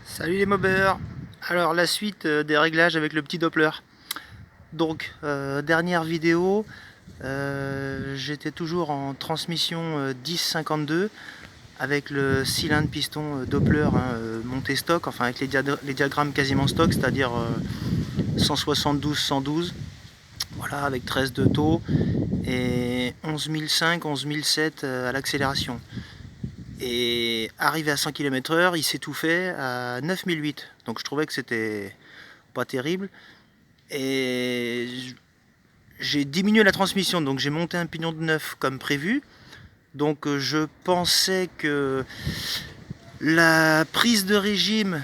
Salut les mobbers. Alors la suite des réglages avec le petit Doppler. Donc dernière vidéo, j'étais toujours en transmission 10-52 avec le cylindre piston Doppler monté stock, enfin avec les diagrammes quasiment stock, c'est-à-dire 172-112, voilà, avec 13 de taux et 11005, 11007 à l'accélération. Et arrivé à 100 km/h, il s'étouffait à 9008. Donc je trouvais que c'était pas terrible. Et j'ai diminué la transmission, donc j'ai monté un pignon de 9 comme prévu. Donc je pensais que la prise de régime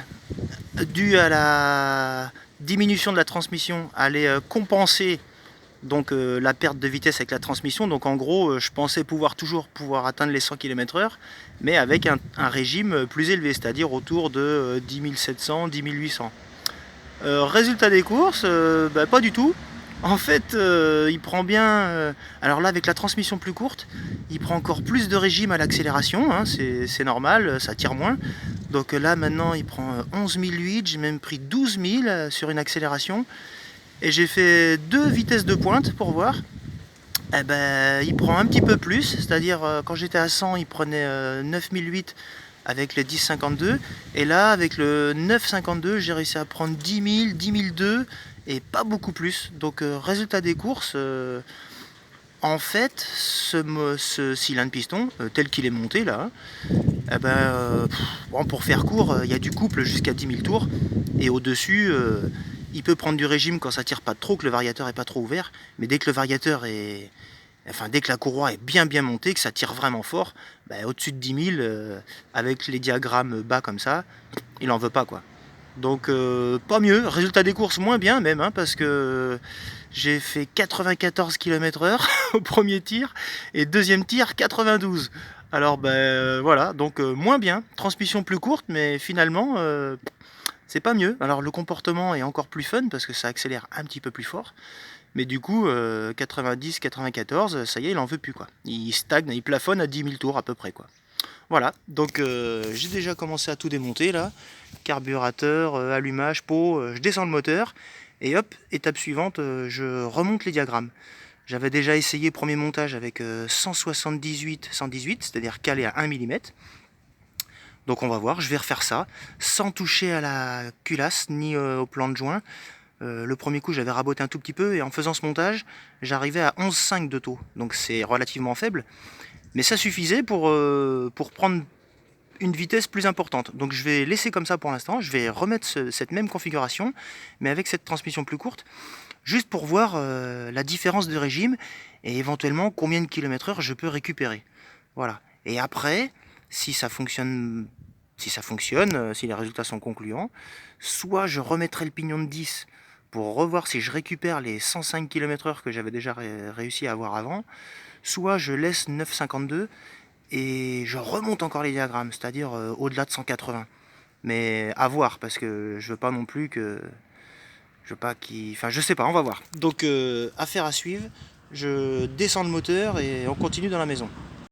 due à la diminution de la transmission allait compenser donc la perte de vitesse avec la transmission. Donc en gros, je pensais toujours pouvoir atteindre les 100 km/h, mais avec un régime plus élevé, c'est-à-dire autour de 10 700, 10 800. Résultat des courses, pas du tout. En fait, il prend bien. Alors là, avec la transmission plus courte, il prend encore plus de régime à l'accélération, hein, c'est normal, ça tire moins. Donc là, maintenant, il prend 11 008, j'ai même pris 12 000 sur une accélération. Et j'ai fait 2 vitesses de pointe pour voir. Eh ben, il prend un petit peu plus, c'est-à-dire quand j'étais à 100, il prenait 9008 avec le 10,52, et là avec le 9,52 j'ai réussi à prendre 10 000, 10 002 et pas beaucoup plus. Donc résultat des courses, en fait ce cylindre piston tel qu'il est monté là, eh ben, bon, pour faire court, il y a du couple jusqu'à 10 000 tours, et au dessus il peut prendre du régime quand ça tire pas trop, que le variateur est pas trop ouvert, mais dès que le variateur est, enfin dès que la courroie est bien montée, que ça tire vraiment fort, au-dessus de 10 000, avec les diagrammes bas comme ça, il en veut pas quoi. Donc pas mieux, résultat des courses moins bien même, hein, parce que j'ai fait 94 km/h au premier tir, et deuxième tir 92. Alors voilà, donc moins bien, transmission plus courte, mais finalement c'est pas mieux. Alors le comportement est encore plus fun parce que ça accélère un petit peu plus fort. Mais du coup, 90, 94, ça y est, il en veut plus quoi. Il stagne, il plafonne à 10 000 tours à peu près quoi. Voilà, donc j'ai déjà commencé à tout démonter là. Carburateur, allumage, pot, je descends le moteur. Et hop, étape suivante, je remonte les diagrammes. J'avais déjà essayé premier montage avec 178, 118, c'est-à-dire calé à 1 mm. Donc on va voir, je vais refaire ça, sans toucher à la culasse ni au plan de joint. Le premier coup j'avais raboté un tout petit peu, et en faisant ce montage, j'arrivais à 11,5 de taux. Donc c'est relativement faible, mais ça suffisait pour prendre une vitesse plus importante. Donc je vais laisser comme ça pour l'instant, je vais remettre cette même configuration, mais avec cette transmission plus courte, juste pour voir la différence de régime, et éventuellement combien de kilomètres heure je peux récupérer. Voilà. Et après, si ça fonctionne, si les résultats sont concluants, soit je remettrai le pignon de 10 pour revoir si je récupère les 105 km/h que j'avais déjà réussi à avoir avant, soit je laisse 9,52 et je remonte encore les diagrammes, c'est-à-dire au-delà de 180. Mais à voir, parce que je veux pas non plus que... Je veux pas qu'il... Enfin, je sais pas, on va voir. Donc, affaire à suivre. Je descends le moteur et on continue dans la maison.